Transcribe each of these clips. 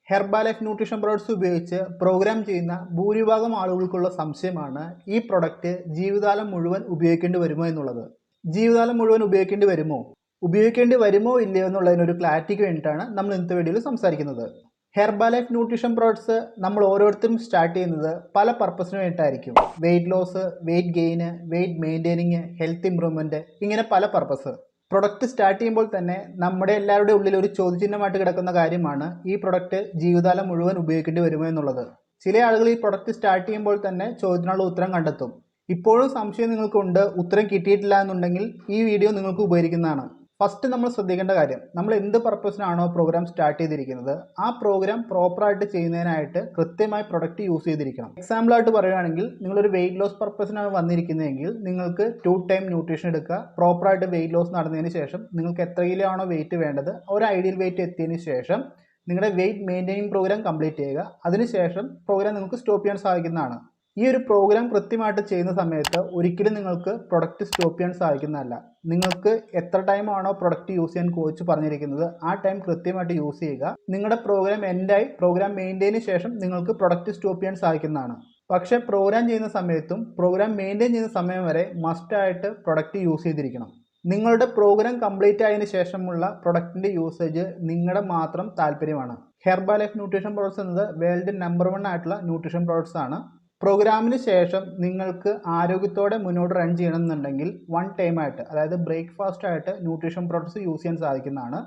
Herbalife nutrition products ഉപയോഗിച്ച് programme ചെയ്യുന്ന ഭൂരിഭാഗം ആളുകൾക്കുള്ള സംശയമാണ് ഈ പ്രൊഡക്റ്റ് ജീവിതകാലം മുഴുവൻ ഉപയോഗിക്കേണ്ടി വരുമോ എന്നുള്ളത്. ജീവിതകാലം മുഴുവൻ ഉപയോഗിക്കേണ്ടി വരുമോ ഇല്ലയോ എന്നുള്ളതിനൊരു ക്ലാരിറ്റിക്ക് വേണ്ടിയിട്ടാണ് നമ്മൾ ഇന്നത്തെ വീഡിയോയിൽ സംസാരിക്കുന്നത്. ഹെർബാലൈഫ് ന്യൂട്രീഷൻ പ്രോഡക്ട്സ് നമ്മൾ ഓരോരുത്തരും സ്റ്റാർട്ട് ചെയ്യുന്നത് പല പർപ്പസിന് വേണ്ടിയിട്ടായിരിക്കും. Weight loss, weight gain, weight maintaining, health improvement, ഇങ്ങനെ പല പർപ്പസ്. പ്രൊഡക്റ്റ് സ്റ്റാർട്ട് ചെയ്യുമ്പോൾ തന്നെ നമ്മുടെ എല്ലാവരുടെ ഉള്ളിൽ ഒരു ചോദ്യചിഹ്നമായിട്ട് കിടക്കുന്ന കാര്യമാണ് ഈ പ്രൊഡക്റ്റ് ജീവിതകാലം മുഴുവൻ ഉപയോഗിക്കേണ്ടി വരുമോ എന്നുള്ളത്. ചില ആളുകൾ ഈ പ്രൊഡക്റ്റ് സ്റ്റാർട്ട് ചെയ്യുമ്പോൾ തന്നെ ചോദ്യത്തിനുള്ള ഉത്തരം കണ്ടെത്തും. ഇപ്പോഴും സംശയം നിങ്ങൾക്കുണ്ട്, ഉത്തരം കിട്ടിയിട്ടില്ല എന്നുണ്ടെങ്കിൽ ഈ വീഡിയോ നിങ്ങൾക്ക് ഉപകരിക്കുന്നതാണ്. ഫസ്റ്റ് നമ്മൾ ശ്രദ്ധിക്കേണ്ട കാര്യം, നമ്മൾ എന്ത് പർപ്പസിനാണോ പ്രോഗ്രാം സ്റ്റാർട്ട് ചെയ്തിരിക്കുന്നത് ആ പ്രോഗ്രാം പ്രോപ്പറായിട്ട് ചെയ്യുന്നതിനായിട്ട് കൃത്യമായി പ്രൊഡക്റ്റ് യൂസ് ചെയ്തിരിക്കണം. എക്സാമ്പിളായിട്ട് പറയുകയാണെങ്കിൽ, നിങ്ങളൊരു വെയിറ്റ് ലോസ് പർപ്പസിനാണ് വന്നിരിക്കുന്നതെങ്കിൽ നിങ്ങൾക്ക് 2 ടൈം ന്യൂട്രീഷൻ എടുക്കുക. പ്രോപ്പറായിട്ട് വെയിറ്റ് ലോസ് നടന്നതിന് ശേഷം നിങ്ങൾക്ക് എത്ര കിലോ ആണോ വെയിറ്റ് വേണ്ടത് ഒരു ഐഡിയൽ വെയിറ്റ് എത്തിയതിന് ശേഷം നിങ്ങളുടെ വെയിറ്റ് മെയിൻറ്റെയിനിങ് പ്രോഗ്രാം കംപ്ലീറ്റ് ചെയ്യുക. അതിനുശേഷം പ്രോഗ്രാം നിങ്ങൾക്ക് സ്റ്റോപ്പ് ചെയ്യാൻ സാധിക്കുന്നതാണ്. ഈ ഒരു പ്രോഗ്രാം കൃത്യമായിട്ട് ചെയ്യുന്ന സമയത്ത് ഒരിക്കലും നിങ്ങൾക്ക് പ്രൊഡക്റ്റ് സ്റ്റോപ്പ് ചെയ്യാൻ സാധിക്കുന്നതല്ല. നിങ്ങൾക്ക് എത്ര ടൈമാണോ പ്രൊഡക്റ്റ് യൂസ് ചെയ്യാൻ കോച്ച് പറഞ്ഞിരിക്കുന്നത് ആ ടൈം കൃത്യമായിട്ട് യൂസ് ചെയ്യുക. നിങ്ങളുടെ പ്രോഗ്രാം എൻഡായി പ്രോഗ്രാം മെയിൻറ്റെയിന് ശേഷം നിങ്ങൾക്ക് പ്രൊഡക്റ്റ് സ്റ്റോപ്പ് ചെയ്യാൻ സാധിക്കുന്നതാണ്. പക്ഷേ പ്രോഗ്രാം ചെയ്യുന്ന സമയത്തും പ്രോഗ്രാം മെയിൻറ്റെയിൻ ചെയ്യുന്ന സമയം വരെ മസ്റ്റായിട്ട് പ്രൊഡക്റ്റ് യൂസ് ചെയ്തിരിക്കണം. നിങ്ങളുടെ പ്രോഗ്രാം കംപ്ലീറ്റ് ആയതിനു ശേഷമുള്ള പ്രൊഡക്റ്റിൻ്റെ യൂസേജ് നിങ്ങളുടെ മാത്രം താല്പര്യമാണ്. ഹെർബാലൈഫ് ന്യൂട്രീഷൻ പ്രോഡക്ട്സ് എന്നത് വേൾഡ് നമ്പർ 1 ആയിട്ടുള്ള ന്യൂട്രീഷൻ പ്രോഡക്ട്സ് ആണ്. പ്രോഗ്രാമിന് ശേഷം നിങ്ങൾക്ക് ആരോഗ്യത്തോടെ മുന്നോട്ട് റൺ ചെയ്യണമെന്നുണ്ടെങ്കിൽ 1 ടൈമായിട്ട്, അതായത് ബ്രേക്ക്ഫാസ്റ്റ് ആയിട്ട് ന്യൂട്രീഷൻ പ്രോഡക്ട്സ് യൂസ് ചെയ്യാൻ സാധിക്കുന്നതാണ്.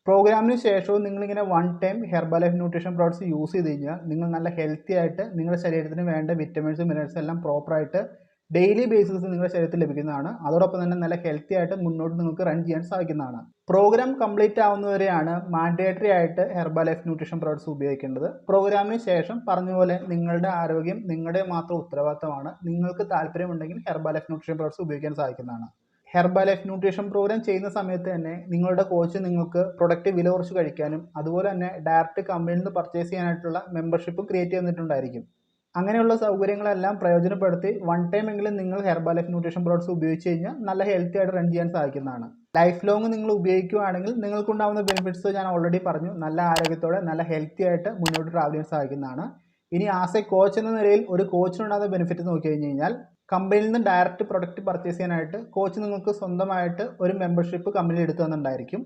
പ്രോഗ്രാമിന് ശേഷവും നിങ്ങളിങ്ങനെ 1 time Herbalife nutrition products use ചെയ്ത് കഴിഞ്ഞാൽ നിങ്ങൾ നല്ല ഹെൽത്തി ആയിട്ട് നിങ്ങളുടെ ശരീരത്തിന് വേണ്ട വിറ്റമിൻസും മിനറൽസും എല്ലാം പ്രോപ്പറായിട്ട് ഡെയിലി ബേസിസിൽ നിങ്ങളുടെ ശരീരത്തിൽ ലഭിക്കുന്നതാണ്. അതോടൊപ്പം തന്നെ നല്ല ഹെൽത്തി ആയിട്ട് മുന്നോട്ട് നിങ്ങൾക്ക് റൺ ചെയ്യാൻ സാധിക്കുന്നതാണ്. പ്രോഗ്രാം കംപ്ലീറ്റ് ആവുന്നവരെയാണ് മാൻഡേറ്ററി ആയിട്ട് ഹെർബാലൈഫ് ന്യൂട്രീഷൻ പ്രോഡക്ട്സ് ഉപയോഗിക്കേണ്ടത്. പ്രോഗ്രാമിന് ശേഷം പറഞ്ഞ പോലെ നിങ്ങളുടെ ആരോഗ്യം നിങ്ങളുടെ മാത്രം ഉത്തരവാദിത്തമാണ്. നിങ്ങൾക്ക് താല്പര്യമുണ്ടെങ്കിൽ ഹെർബാലൈഫ് ന്യൂട്രീഷൻ പ്രോഡക്ട്സ് ഉപയോഗിക്കാൻ സാധിക്കുന്നതാണ്. ഹെർബാലൈഫ് ന്യൂട്രീഷൻ പ്രോഗ്രാം ചെയ്യുന്ന സമയത്ത് തന്നെ നിങ്ങളുടെ കോച്ച് നിങ്ങൾക്ക് പ്രൊഡക്റ്റ് വില കുറച്ച് കഴിക്കാനും അതുപോലെ തന്നെ ഡയറക്റ്റ് കമ്പനിയിൽ നിന്ന് പർച്ചേസ് ചെയ്യാനായിട്ടുള്ള മെമ്പർഷിപ്പും ക്രിയേറ്റ് ചെയ്തിട്ടുണ്ടായിരിക്കും. അങ്ങനെയുള്ള സൗകര്യങ്ങളെല്ലാം പ്രയോജനപ്പെടുത്തി 1 ടൈം എങ്കിലും നിങ്ങൾ ഹെർബാലൈഫ് ന്യൂട്രീഷൻ പ്രോഡക്ട്സ് ഉപയോഗിച്ച് കഴിഞ്ഞാൽ നല്ല ഹെൽത്തി ആയിട്ട് റൺ ചെയ്യാൻ സാധിക്കുന്നതാണ്. ലൈഫ് ലോങ് നിങ്ങൾ ഉപയോഗിക്കുകയാണെങ്കിൽ നിങ്ങൾക്കുണ്ടാകുന്ന ബെനിഫിറ്റ്സ് ഞാൻ ഓൾറെഡി പറഞ്ഞു. നല്ല ആരോഗ്യത്തോടെ നല്ല ഹെൽത്തി ആയിട്ട് മുന്നോട്ട് ട്രാവൽ ചെയ്യാൻ സാധിക്കുന്നതാണ്. ഇനി ആസ് എ കോച്ച് എന്ന നിലയിൽ ഒരു കോച്ചിനുണ്ടാകുന്ന ബെനിഫിറ്റ് നോക്കി കഴിഞ്ഞ് കഴിഞ്ഞാൽ കമ്പനിയിൽ നിന്ന് ഡയറക്റ്റ് പ്രൊഡക്റ്റ് പർച്ചേസ് ചെയ്യാനായിട്ട് കോച്ച് നിങ്ങൾക്ക് സ്വന്തമായിട്ട് ഒരു മെമ്പർഷിപ്പ് കമ്പനി എടുത്തു തന്നിട്ടുണ്ടായിരിക്കും.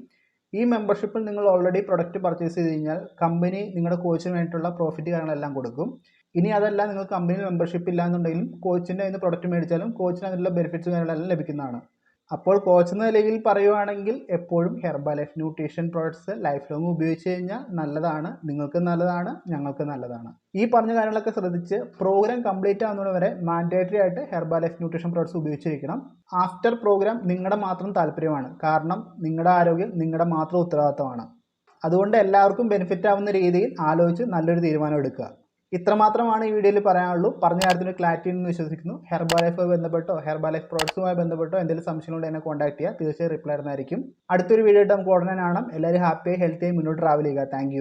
ഈ മെമ്പർഷിപ്പിൽ നിങ്ങൾ ഓൾറെഡി പ്രൊഡക്റ്റ് പർച്ചേസ് ചെയ്ത് കഴിഞ്ഞാൽ കമ്പനി നിങ്ങളുടെ കോച്ചിന് വേണ്ടിയിട്ടുള്ള പ്രോഫിറ്റ് കാര്യങ്ങളെല്ലാം കൊടുക്കും. ഇനി അതല്ല, നിങ്ങൾ കമ്പനിയിൽ മെമ്പർഷിപ്പ് ഇല്ല എന്നുണ്ടെങ്കിലും കോച്ചിൻ്റെ കയ്യിൽ നിന്ന് പ്രൊഡക്റ്റ് മേടിച്ചാലും കോച്ചിന് അതിനുള്ള ബെനിഫിറ്റ്സ് കാര്യങ്ങളെല്ലാം ലഭിക്കുന്നതാണ്. അപ്പോൾ കോച്ച് എന്ന നിലയിൽ പറയുവാണെങ്കിൽ എപ്പോഴും Herbalife nutrition products life long ഉപയോഗിച്ച് കഴിഞ്ഞാൽ നല്ലതാണ്. നിങ്ങൾക്ക് നല്ലതാണ്, ഞങ്ങൾക്ക് നല്ലതാണ്. ഈ പറഞ്ഞ കാര്യങ്ങളൊക്കെ ശ്രദ്ധിച്ച് പ്രോഗ്രാം കംപ്ലീറ്റ് ആവുന്നത് വരെ മാൻഡേറ്ററി ആയിട്ട് ഹെർബാലൈഫ് ന്യൂട്രീഷൻ പ്രോഡക്ട്സ് ഉപയോഗിച്ചിരിക്കണം. ആഫ്റ്റർ പ്രോഗ്രാം നിങ്ങളുടെ മാത്രം താല്പര്യമാണ്. കാരണം നിങ്ങളുടെ ആരോഗ്യം നിങ്ങളുടെ മാത്രം ഉത്തരവാദിത്തമാണ്. അതുകൊണ്ട് എല്ലാവർക്കും ബെനിഫിറ്റ് ആവുന്ന രീതിയിൽ ആലോചിച്ച് നല്ലൊരു തീരുമാനം എടുക്കുക. ഇത്രമാത്രമാണ് ഈ വീഡിയോയിൽ പറയാനുള്ളൂ. പറഞ്ഞ കാര്യത്തിന് ക്ലാരിറ്റി എന്ന് വിശ്വസിക്കുന്നു. ഹെർബാലൈഫുമായി ബന്ധപ്പെട്ടോ ഹെർബാലൈഫ് പ്രോഡക്ട്സുമായി ബന്ധപ്പെട്ടോ എന്തെങ്കിലും സംശയങ്ങളുണ്ടെങ്കിൽ എന്നെ കോൺടാക്ട് ചെയ്യുക. തീർച്ചയായും റിപ്ലൈ തരുന്നതായിരിക്കും. അടുത്തൊരു വീഡിയോ ആയിട്ട് നമുക്ക് ഉടനെ കാണാം. എല്ലാവരും ഹാപ്പിയായി ഹെൽത്തിയായി മുന്നോട്ട് ട്രാവൽ ചെയ്യുക. താങ്ക്